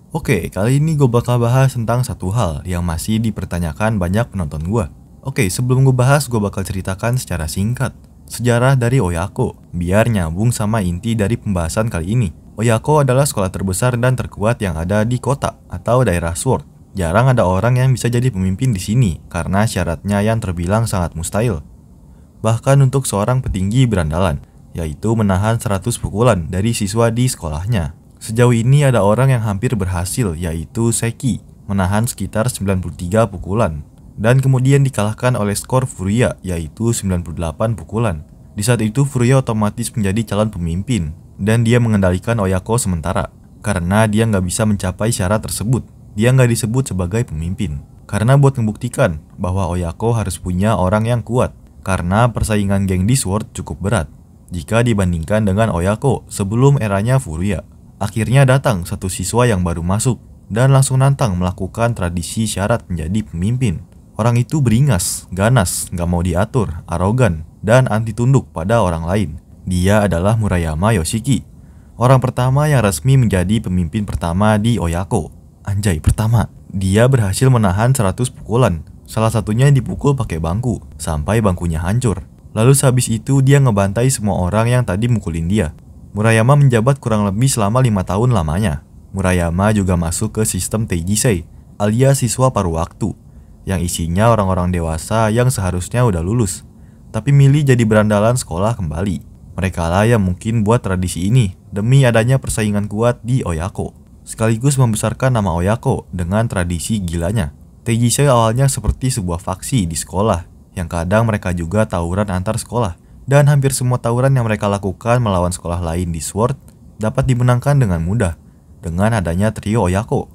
Oke, kali ini gue bakal bahas tentang satu hal yang masih dipertanyakan banyak penonton gue. Oke, sebelum gue bahas, gue bakal ceritakan secara singkat sejarah dari Oyako, biar nyambung sama inti dari pembahasan kali ini. Oyako adalah sekolah terbesar dan terkuat yang ada di kota atau daerah Sword. Jarang ada orang yang bisa jadi pemimpin di sini karena syaratnya yang terbilang sangat mustahil. Bahkan untuk seorang petinggi berandalan, yaitu menahan 100 pukulan dari siswa di sekolahnya. Sejauh ini ada orang yang hampir berhasil, yaitu Seki, menahan sekitar 93 pukulan. Dan kemudian dikalahkan oleh skor Furuya, yaitu 98 pukulan. Di saat itu Furuya otomatis menjadi calon pemimpin, dan dia mengendalikan Oyako sementara. Karena dia nggak bisa mencapai syarat tersebut, dia nggak disebut sebagai pemimpin. Karena buat membuktikan bahwa Oyako harus punya orang yang kuat, karena persaingan geng di Sword cukup berat jika dibandingkan dengan Oyako sebelum eranya Furuya. Akhirnya datang satu siswa yang baru masuk dan langsung nantang melakukan tradisi syarat menjadi pemimpin. Orang itu beringas, ganas, gak mau diatur, arogan, dan anti tunduk pada orang lain. Dia adalah Murayama Yoshiki, orang pertama yang resmi menjadi pemimpin pertama di Oyako. Anjay, pertama. Dia berhasil menahan 100 pukulan, salah satunya dipukul pakai bangku, sampai bangkunya hancur. Lalu sehabis itu dia ngebantai semua orang yang tadi mukulin dia. Murayama menjabat kurang lebih selama 5 tahun lamanya. Murayama juga masuk ke sistem Teijisei, alias siswa paruh waktu, yang isinya orang-orang dewasa yang seharusnya udah lulus, tapi milih jadi berandalan sekolah kembali. Mereka lah yang mungkin buat tradisi ini demi adanya persaingan kuat di Oyako, sekaligus membesarkan nama Oyako dengan tradisi gilanya. Teijisei awalnya seperti sebuah faksi di sekolah, yang kadang mereka juga tawuran antar sekolah. Dan hampir semua tawuran yang mereka lakukan melawan sekolah lain di Sword dapat dimenangkan dengan mudah dengan adanya trio Oyako,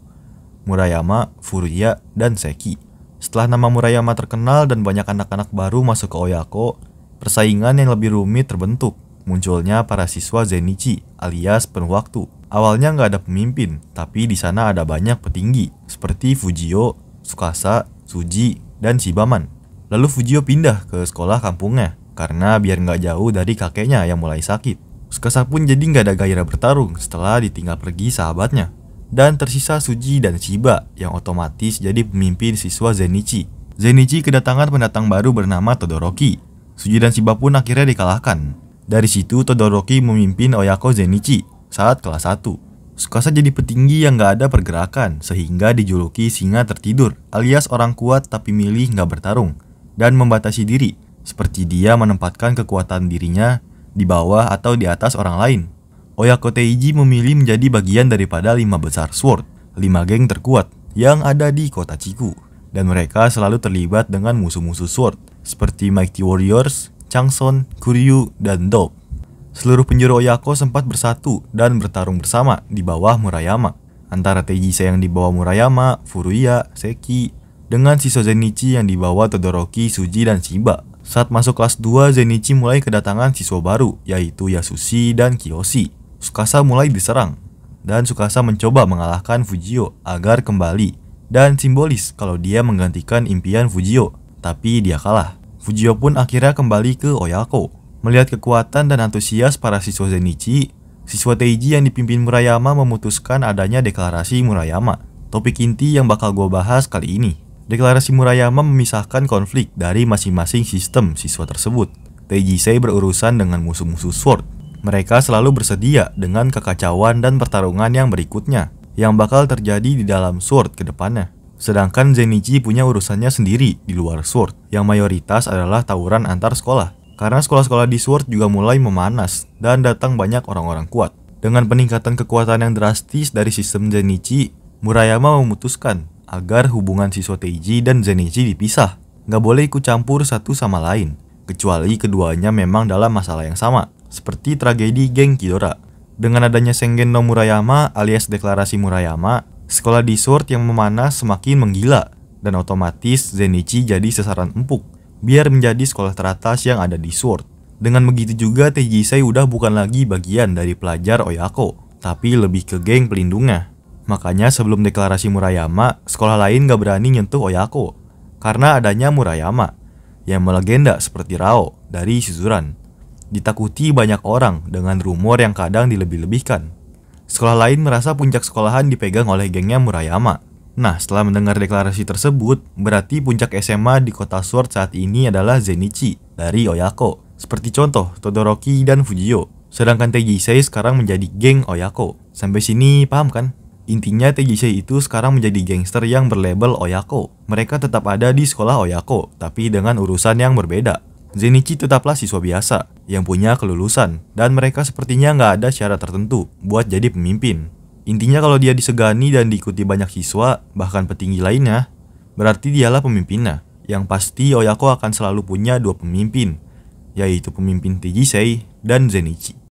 Murayama, Furuya, dan Seki. Setelah nama Murayama terkenal dan banyak anak-anak baru masuk ke Oyako, persaingan yang lebih rumit terbentuk. Munculnya para siswa Zenichi alias penuh waktu. Awalnya nggak ada pemimpin, tapi di sana ada banyak petinggi seperti Fujio, Tsukasa, Suji, dan Shibaman. Lalu Fujio pindah ke sekolah kampungnya karena biar nggak jauh dari kakeknya yang mulai sakit. Tsukasa pun jadi nggak ada gairah bertarung setelah ditinggal pergi sahabatnya. Dan tersisa Suji dan Shiba yang otomatis jadi pemimpin siswa Zenichi. Zenichi kedatangan pendatang baru bernama Todoroki. Suji dan Shiba pun akhirnya dikalahkan. Dari situ Todoroki memimpin Oyako Zenichi saat kelas 1. Tsukasa jadi petinggi yang nggak ada pergerakan sehingga dijuluki singa tertidur alias orang kuat tapi milih nggak bertarung dan membatasi diri. Seperti dia menempatkan kekuatan dirinya di bawah atau di atas orang lain. Oyako Teiji memilih menjadi bagian daripada 5 besar Sword, 5 geng terkuat yang ada di kota Chiku. Dan mereka selalu terlibat dengan musuh-musuh Sword, seperti Mighty Warriors, Changson, Kuryu, dan Dope. Seluruh penjuru Oyako sempat bersatu dan bertarung bersama di bawah Murayama. Antara Teijisei yang di bawah Murayama, Furuya, Seki, dengan siswa Zenichi yang dibawa Todoroki, Suji, dan Shiba. Saat masuk kelas 2, Zenichi mulai kedatangan siswa baru, yaitu Yasushi dan Kiyoshi. Tsukasa mulai diserang, dan Tsukasa mencoba mengalahkan Fujio agar kembali, dan simbolis kalau dia menggantikan impian Fujio, tapi dia kalah. Fujio pun akhirnya kembali ke Oyako. Melihat kekuatan dan antusias para siswa Zenichi, siswa Teiji yang dipimpin Murayama memutuskan adanya deklarasi Murayama. Topik inti yang bakal gue bahas kali ini. Deklarasi Murayama memisahkan konflik dari masing-masing sistem siswa tersebut. Teijisei berurusan dengan musuh-musuh Sword. Mereka selalu bersedia dengan kekacauan dan pertarungan yang berikutnya, yang bakal terjadi di dalam Sword ke depannya. Sedangkan Zenichi punya urusannya sendiri di luar Sword, yang mayoritas adalah tawuran antar sekolah. Karena sekolah-sekolah di Sword juga mulai memanas dan datang banyak orang-orang kuat. Dengan peningkatan kekuatan yang drastis dari sistem Zenichi, Murayama memutuskan agar hubungan siswa Teiji dan Zenichi dipisah. Nggak boleh ikut campur satu sama lain, kecuali keduanya memang dalam masalah yang sama, seperti tragedi geng Kidora. Dengan adanya Sengen no Murayama alias deklarasi Murayama, sekolah di Sword yang memanas semakin menggila, dan otomatis Zenichi jadi sasaran empuk, biar menjadi sekolah teratas yang ada di Sword. Dengan begitu juga Teijisei udah bukan lagi bagian dari pelajar Oyako, tapi lebih ke geng pelindungnya. Makanya sebelum deklarasi Murayama, sekolah lain gak berani nyentuh Oyako karena adanya Murayama yang melegenda seperti Rao dari Shizuran. Ditakuti banyak orang dengan rumor yang kadang dilebih-lebihkan. Sekolah lain merasa puncak sekolahan dipegang oleh gengnya Murayama. Nah, setelah mendengar deklarasi tersebut, berarti puncak SMA di kota Sword saat ini adalah Zenichi dari Oyako. Seperti contoh Todoroki dan Fujio. Sedangkan Teijisei sekarang menjadi geng Oyako. Sampai sini paham kan? Intinya Teijisei itu sekarang menjadi gangster yang berlabel Oyako. Mereka tetap ada di sekolah Oyako, tapi dengan urusan yang berbeda. Zenichi tetaplah siswa biasa, yang punya kelulusan, dan mereka sepertinya nggak ada syarat tertentu buat jadi pemimpin. Intinya kalau dia disegani dan diikuti banyak siswa, bahkan petinggi lainnya, berarti dialah pemimpinnya. Yang pasti Oyako akan selalu punya dua pemimpin, yaitu pemimpin Teijisei dan Zenichi.